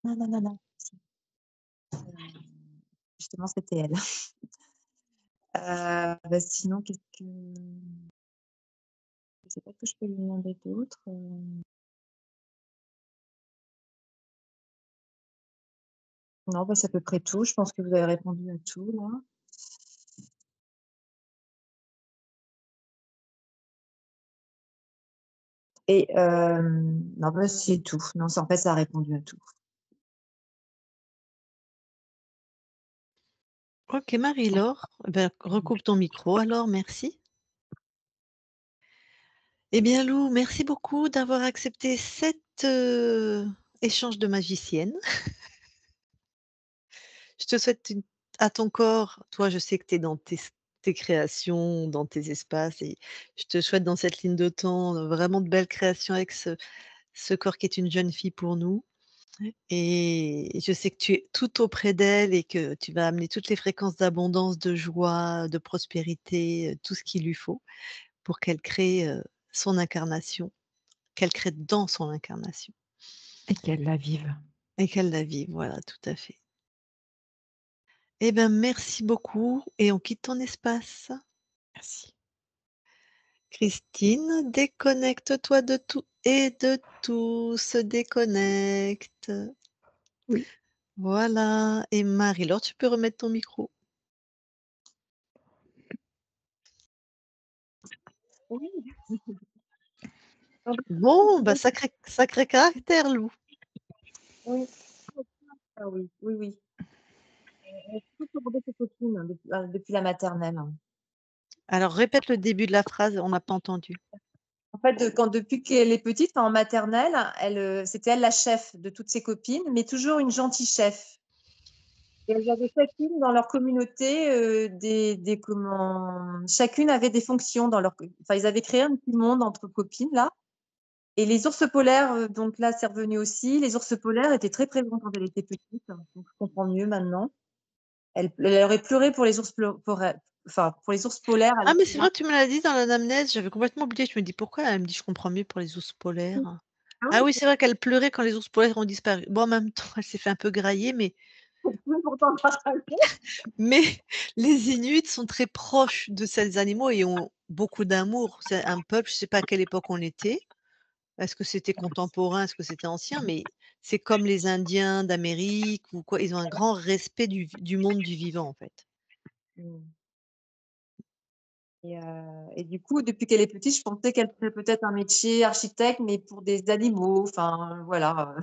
Non, non, non, non. Si, justement, c'était elle. Bah, sinon, qu'est-ce que je sais pas ce que je peux lui demander d'autre, non, bah, c'est à peu près tout. Je pense que vous avez répondu à tout là et non, bah, c'est tout. Non, ça en fait, ça a répondu à tout. OK, Marie-Laure, ben, recoupe ton micro alors, merci. Eh bien Lou, merci beaucoup d'avoir accepté cet, échange de magicienne. Je te souhaite une à ton corps, toi, je sais que tu es dans tes créations, dans tes espaces et je te souhaite dans cette ligne de temps, vraiment de belles créations avec ce corps qui est une jeune fille pour nous et je sais que tu es tout auprès d'elle et que tu vas amener toutes les fréquences d'abondance, de joie, de prospérité, tout ce qu'il lui faut pour qu'elle crée, son incarnation, qu'elle crée dans son incarnation Et qu'elle la vive. et qu'elle la vive, voilà, tout à fait. Eh ben, merci beaucoup et on quitte ton espace. Merci. Christine, déconnecte-toi de tout et de tout, se déconnecte. Oui. Voilà et Marie-Laure, tu peux remettre ton micro. Oui. Bon, bah, sacré caractère, Lou. Oui. Ah oui, oui, oui. Elle a toujours secondé ses copines depuis la maternelle. Alors répète le début de la phrase, on n'a pas entendu. En fait, depuis qu'elle est petite, enfin en maternelle, elle, c'était elle la chef de toutes ses copines, mais toujours une gentille chef. Et elles avaient chacune dans leur communauté, des comment chacune avait des fonctions dans leur co enfin, ils avaient créé un petit monde entre copines là et les ours polaires, donc là, c'est revenu aussi. Les ours polaires étaient très présents quand elle était petite, donc je comprends mieux maintenant. Elle aurait pleuré pour les ours enfin, pour les ours polaires, elle Ah a mais c'est vrai, tu me l'as dit dans l'anamnèse, j'avais complètement oublié. Je me dis: «Pourquoi elle me dit: "Je comprends mieux pour les ours polaires"?» ah Ah oui, oui, c'est vrai qu'elle pleurait quand les ours polaires ont disparu. Bon, en même temps, elle s'est fait un peu grailler, c'est pourtant partagé. mais les Inuits sont très proches de ces animaux et ont beaucoup d'amour. C'est un peuple, je sais pas à quelle époque on était. Est-ce que c'était contemporain? Est-ce que c'était ancien? Mais c'est comme les Indiens d'Amérique ou quoi, ils ont un grand respect du monde du vivant, en fait. Mmh. Et du coup, depuis qu'elle est petite, je pensais qu'elle ferait peut-être un métier architecte, mais pour des animaux, enfin, voilà,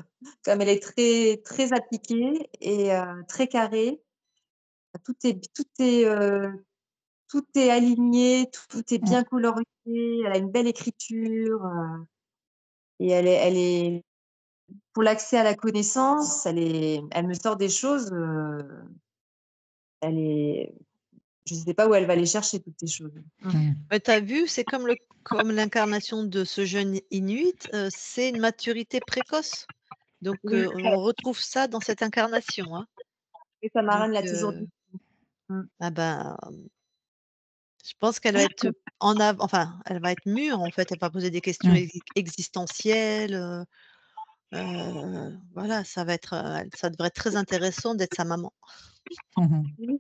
comme elle est très très appliquée et très carrée, tout est aligné, tout est Mmh. bien colorié, elle a une belle écriture, et elle est pour l'accès à la connaissance, elle me sort des choses, elle est je sais pas où elle va les chercher toutes ces choses. Mmh. Mmh. Tu as vu, c'est comme l'incarnation de ce jeune Inuit, c'est une maturité précoce. Donc Oui, on retrouve ça dans cette incarnation, hein. et sa Donc marraine l'a toujours dit. Mmh. ah ben, je pense qu'elle va être enfin, elle va être mûre, en fait. Elle va poser des questions Mmh. existentielles, voilà, ça devrait être très intéressant d'être sa maman. Mmh. Oui.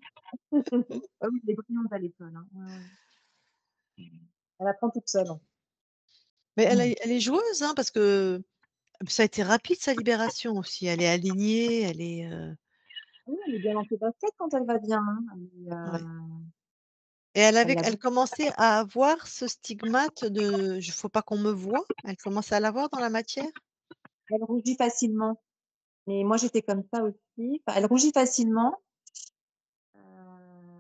Ah oui, elle est brillante à l'école, hein. Ouais, ouais. Elle apprend toute seule, hein. Mais Mmh. elle est joueuse, hein, parce que ça a été rapide sa libération aussi. Elle est alignée, elle est, Oui, elle est bien dans ses baskets quand elle va bien, hein. ouais et elle Elle avait a elle beaucoup commençait à avoir ce stigmate de: «Je faut pas qu'on me voie». Elle commençait à l'avoir dans la matière? elle rougit facilement, mais moi j'étais comme ça aussi. Enfin, elle rougit facilement,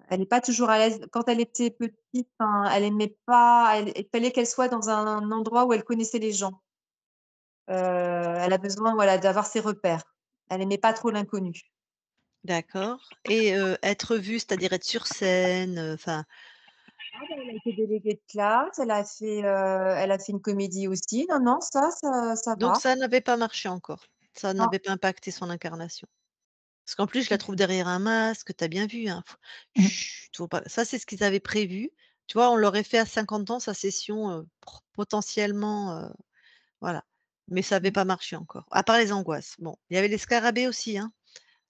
elle est pas toujours à l'aise. Quand elle était petite, enfin, elle aimait pas il fallait qu'elle soit dans un endroit où elle connaissait les gens. Elle a besoin, voilà, d'avoir ses repères. Elle aimait pas trop l'inconnu. D'accord et être vue, c'est-à-dire être sur scène, enfin Ah bah, elle a été déléguée de classe, elle a fait une comédie aussi. Non, non, ça Donc va. ça n'avait pas marché encore. Ça Non. n'avait pas impacté son incarnation. Parce qu'en plus, je la Mmh. trouve derrière un masque, tu as bien vu, hein. Mmh. Chut, faut pas ça, c'est ce qu'ils avaient prévu. Tu vois, on l'aurait fait à 50 ans sa session, potentiellement, voilà. Mais ça avait Mmh. pas marché encore, à part les angoisses. Bon, il y avait les scarabées aussi, hein.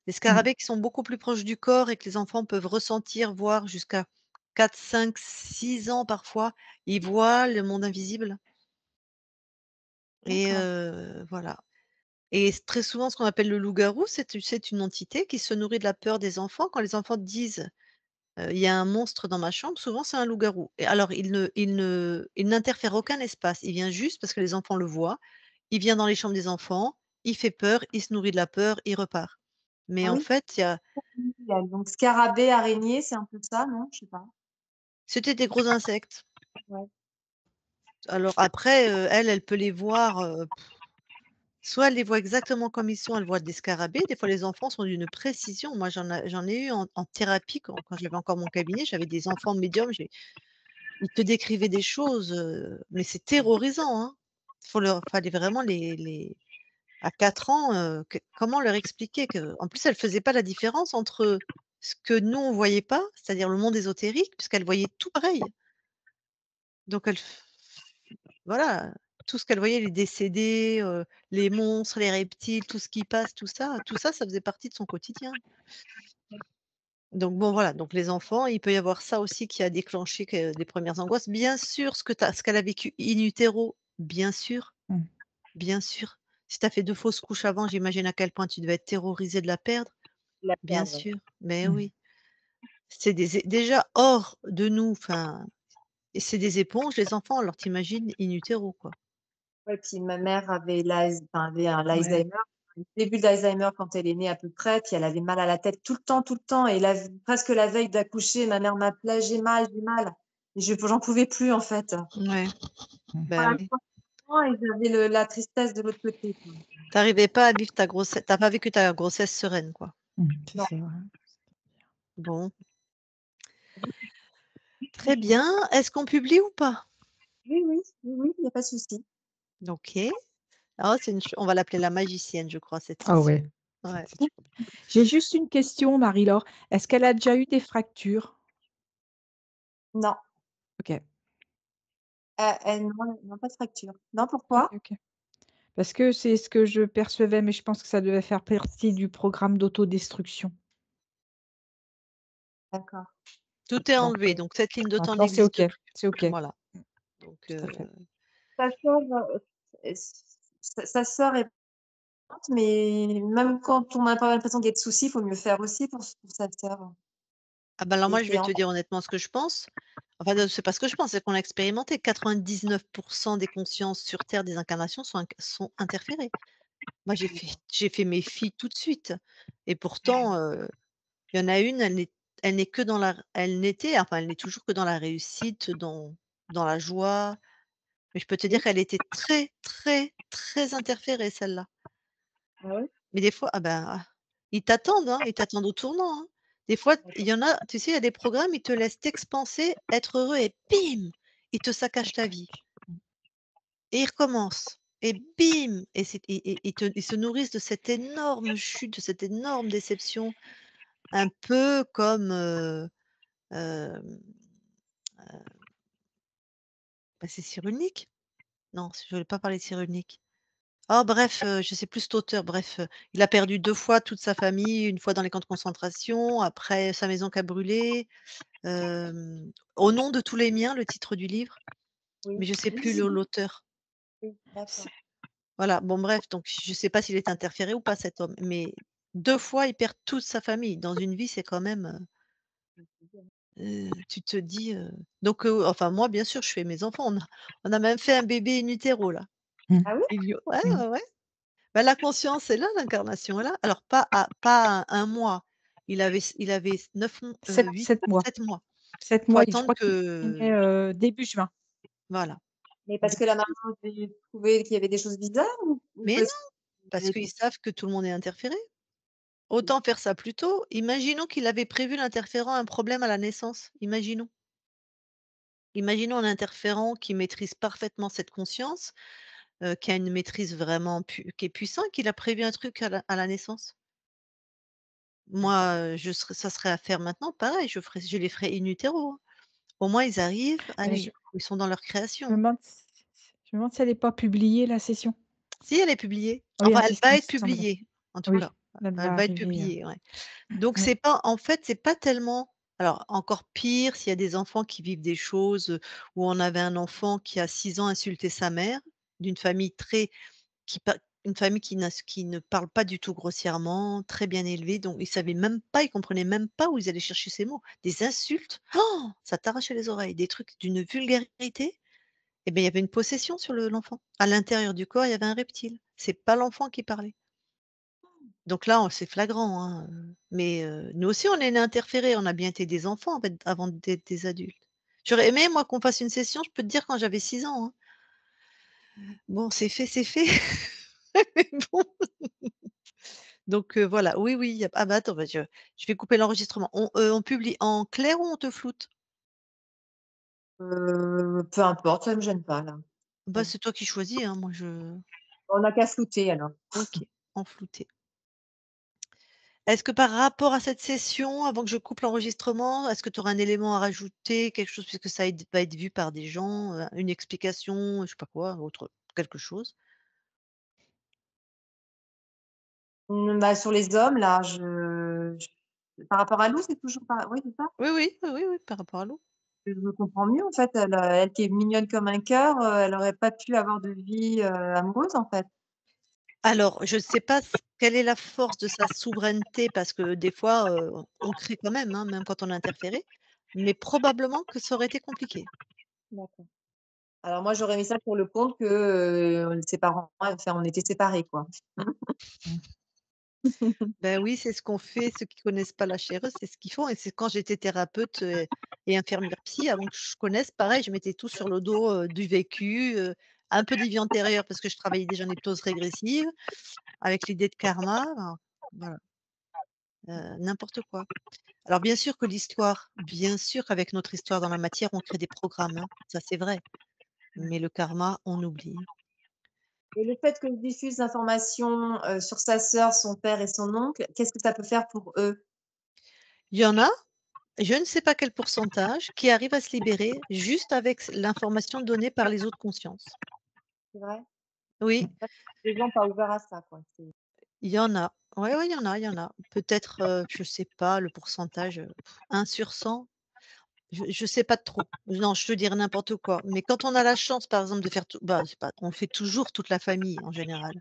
Les Mmh. scarabées qui sont beaucoup plus proches du corps et que les enfants peuvent ressentir, voir jusqu'à 4, 5, 6 ans parfois. Ils voient le monde invisible et D'accord. voilà. Et très souvent, ce qu'on appelle le loup-garou, c'est tu sais, une entité qui se nourrit de la peur des enfants. Quand les enfants disent, «Il y a un monstre dans ma chambre», souvent c'est un loup-garou et alors il n'interfère aucun espace. Il vient juste parce que les enfants le voient. Il vient dans les chambres des enfants, il fait peur, il se nourrit de la peur, il repart. Mais Ah en oui? fait, il y a Donc scarabée, araignée, c'est un peu ça, non? Je sais pas. c'était des gros insectes. Ouais. Alors après, elle peut les voir, soit elle les voit exactement comme ils sont, elle voit des scarabées. Des fois, les enfants sont d'une précision. Moi, j'en ai eu en thérapie quand j'avais encore mon cabinet. J'avais des enfants médiums, ils te décrivaient des choses, mais c'est terrorisant, hein. Fallait vraiment les à 4 ans, comment leur expliquer que en plus, elle faisait pas la différence entre ce que nous, on voyait pas, c'est-à-dire le monde ésotérique, puisqu'elle voyait tout pareil. Donc elle f voilà, tout ce qu'elle voyait, les décédés, les monstres, les reptiles, tout ce qui passe, tout ça, ça faisait partie de son quotidien. Donc bon, voilà, donc les enfants, il peut y avoir ça aussi qui a déclenché que des premières angoisses. Bien sûr, ce qu'elle a vécu in utero, bien sûr, Mmh. bien sûr. Si tu as fait 2 fausses couches avant, j'imagine à quel point tu devais être terrorisée de la perdre. La Bien perdre, ouais. sûr, mais Mmh. oui. C'est déjà hors de nous, enfin et c'est des éponges les enfants, alors tu imagines in utero, quoi. Ouais, puis ma mère avait un Ouais. l'Alzheimer, le début de l'Alzheimer quand elle est née à peu près, puis elle avait mal à la tête tout le temps et presque la veille d'accoucher, ma mère m'appelait: «J'ai mal, j'ai mal» et j'en pouvais plus en fait. Ouais, Mmh. bah, Voilà, oui. et j'avais la tristesse de l'autre côté, quoi. Tu arrivais pas à vivre ta grossesse. Tu as pas vécu ta grossesse sereine, quoi. Mmh. C'est Non. ça, ouais. Bon, très bien. Est-ce qu'on publie ou pas? Oui, oui, oui, oui, il y a pas de souci. OK. Ah, c'est une ch on va l'appeler la magicienne, je crois, cette Ah session. ouais. Ouais. J'ai juste une question, Marie-Laure. Est-ce qu'elle a déjà eu des fractures? Non, OK. non, non, pas de fracture. Non, OK, pourquoi? OK. Parce que c'est ce que je percevais, mais je pense que ça devait faire partie du programme d'autodestruction. D'accord. Tout est Donc, enlevé, donc cette ligne de temps maintenant c'est OK. n'existe plus. C'est OK. Voilà, Mmh, donc tout à fait. Sa sœur, sa sœur est morte, mais même quand on n'a pas l'impression qu'il y a de soucis, il faut mieux faire aussi pour sa sœur. ah bah, alors Et moi, je c'est vais en te dire honnêtement ce que je pense. Enfin, c'est pas ce que je pense, c'est qu'on l'a expérimenté. 99 des consciences sur terre des incarnations sont interférées. Moi, j'ai fait mes filles tout de suite et pourtant, il y en a une, elle n'est que dans la elle n'était, enfin, elle n'est toujours que dans la réussite, dans la joie, mais je peux te dire oui, qu'elle était très, très, très interférée celle-là. ah ouais? Mais des fois, ah bah, ils t'attendent, hein, ils t'attendent au tournant, hein. Des fois, il y en a, tu sais, il y a des programmes, ils te laissent t'expanser, être heureux et bim! Ils te saccagent ta vie et ils recommencent et bim! Et c'est ils se nourrissent de cette énorme chute, de cette énorme déception, un peu comme, hem, bah, c'est Cyrulnik? Non, je voulais pas parler de Cyrulnik. Oh bref, je sais plus cet auteur, bref, il a perdu 2 fois toute sa famille, une fois dans les camps de concentration, après sa maison qui a brûlé, «Au nom de tous les miens», le titre du livre, Oui, mais je sais oui, plus oui, l'auteur. oui, C'est d'accord. voilà, bon bref, donc je sais pas s'il est interféré ou pas cet homme, mais 2 fois il perd toute sa famille. Dans une vie, c'est quand même, tu te dis, donc enfin moi bien sûr je fais mes enfants, on a même fait un bébé in utero là. Mmh. Ah oui? Ouais, Mmh. ouais, ouais. Bah, la conscience est là, l'incarnation est là. Alors pas à 1 mois, il avait 9 m 7 8 7 mois. 7 mois. 7 Faut mois et je attendre crois qu'il est né, que début juin. voilà. Mais parce Début que la maman juin. avait trouvé qu'il y avait des choses bizarres ou Mais parce non, qu'il parce avait qu'ils tout savent que tout le monde est interféré. Autant faire ça plus tôt. Imaginons qu'il avait prévu l'interférent un problème à la naissance, imaginons. Imaginons un interférent qui maîtrise parfaitement cette conscience, qui a une maîtrise vraiment qui est puissant et qu'il a prévu un truc à la naissance. Moi, je serais ça serait à faire maintenant, pareil, je les ferais in utero, hein. Au moins ils arrivent, Mais allez, ils sont dans leur je me création. demande je me demande si elle est pas publiée la session? Si elle est publiée, Oui, enfin hein, c'est elle ce qui va me être semblait. publiée, en tout cas. Oui, elle Elle va va être arriver, publiée, ouais. Donc oui. c'est pas en fait, c'est pas tellement alors encore pire s'il y a des enfants qui vivent des choses, où on avait un enfant qui à 6 ans insultait sa mère, d'une famille très qui pa une famille qui ne parle pas du tout grossièrement, très bien élevée, donc ils savaient même pas, ils comprenaient même pas où ils allaient chercher ces mots. Des insultes, ça t'arrachait les oreilles, des trucs d'une vulgarité. Et beh, il y avait une possession sur l'enfant. À l'intérieur du corps, il y avait un reptile. C'est pas l'enfant qui parlait. Donc là, c'est flagrant, hein, mais nous aussi on est nés interférés, on a bien été des enfants en fait avant d'être des adultes. J'aurais aimé moi qu'on fasse une session, je peux te dire quand j'avais 6 ans, hein. Bon, c'est fait. Mais bon, donc voilà, oui, oui, il y a ah bah, attends, bah, je vais couper l'enregistrement. On publie en clair ou on te floute? Peu importe, ça me gêne pas là. Bah, c'est toi qui choisis, hein, moi je On n'a qu'à flouter alors. OK, en flouté. Est-ce que par rapport à cette session, avant que je coupe l'enregistrement, est-ce que tu aurais un élément à rajouter, quelque chose puisque va être vu par des gens, une explication, je sais pas quoi, autre quelque chose? Bah, sur les hommes là, je par rapport à Lou, c'est toujours pas oui, c'est ça? Oui, oui, oui, oui, oui, par rapport à l'eau. Je comprends mieux en fait, elle qui est mignonne comme un cœur, elle aurait pas pu avoir de vie, amoureuse en fait. Alors, je ne sais pas quelle est la force de sa souveraineté parce que des fois, on crée quand même, hein, même quand on a interféré, mais probablement que ça aurait été compliqué. D'accord. Alors moi, j'aurais mis ça pour le compte que, ses parents enfin, on était séparés quoi. Mmh. Ben oui, c'est ce qu'on fait, ceux qui connaissent pas la chaireuse, c'est ce qu'ils font et c'est quand j'étais thérapeute, et infirmière psy, avant que je connaisse, pareil, je mettais tout sur le dos, du vécu, un peu des vies antérieures parce que je travaillais déjà en hypnose régressive, avec l'idée de karma, enfin, voilà, n'importe quoi. Alors bien sûr qu'avec notre histoire dans la matière, on crée des programmes, hein, ça c'est vrai, mais le karma, on oublie. Et le fait que je diffuse l'information, sur sa sœur, son père et son oncle, qu'est-ce que ça peut faire pour eux? Il y en a, je ne sais pas quel pourcentage, qui arrivent à se libérer juste avec l'information donnée par les autres consciences. C'est vrai? Oui. Les gens pas ouverts à ça quoi, c'est Il y en a. Ouais, ouais, il y en a. Peut-être, je sais pas le pourcentage, 1 sur 100. Je sais pas trop. Non, je te dirais n'importe quoi. Mais quand on a la chance, par exemple, de faire tout bah, c'est pas on fait toujours toute la famille en général.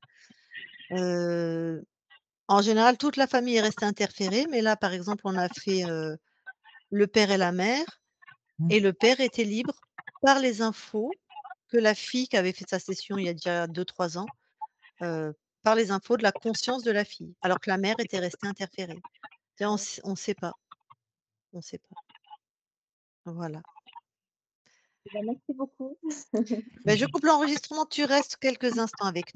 Heu, En général, toute la famille est restée interférée, mais là, par exemple, on a fait, le père et la mère Mmh. et le père était libre par les infos que la fille qui avait fait sa session il y a déjà 2 3 ans, heu, par les infos de la conscience de la fille, alors que la mère était restée interférée. Tu sais, ouais. on sait pas, on sait pas. Voilà. Eh bah, merci beaucoup. Ben je coupe l'enregistrement, tu restes quelques instants avec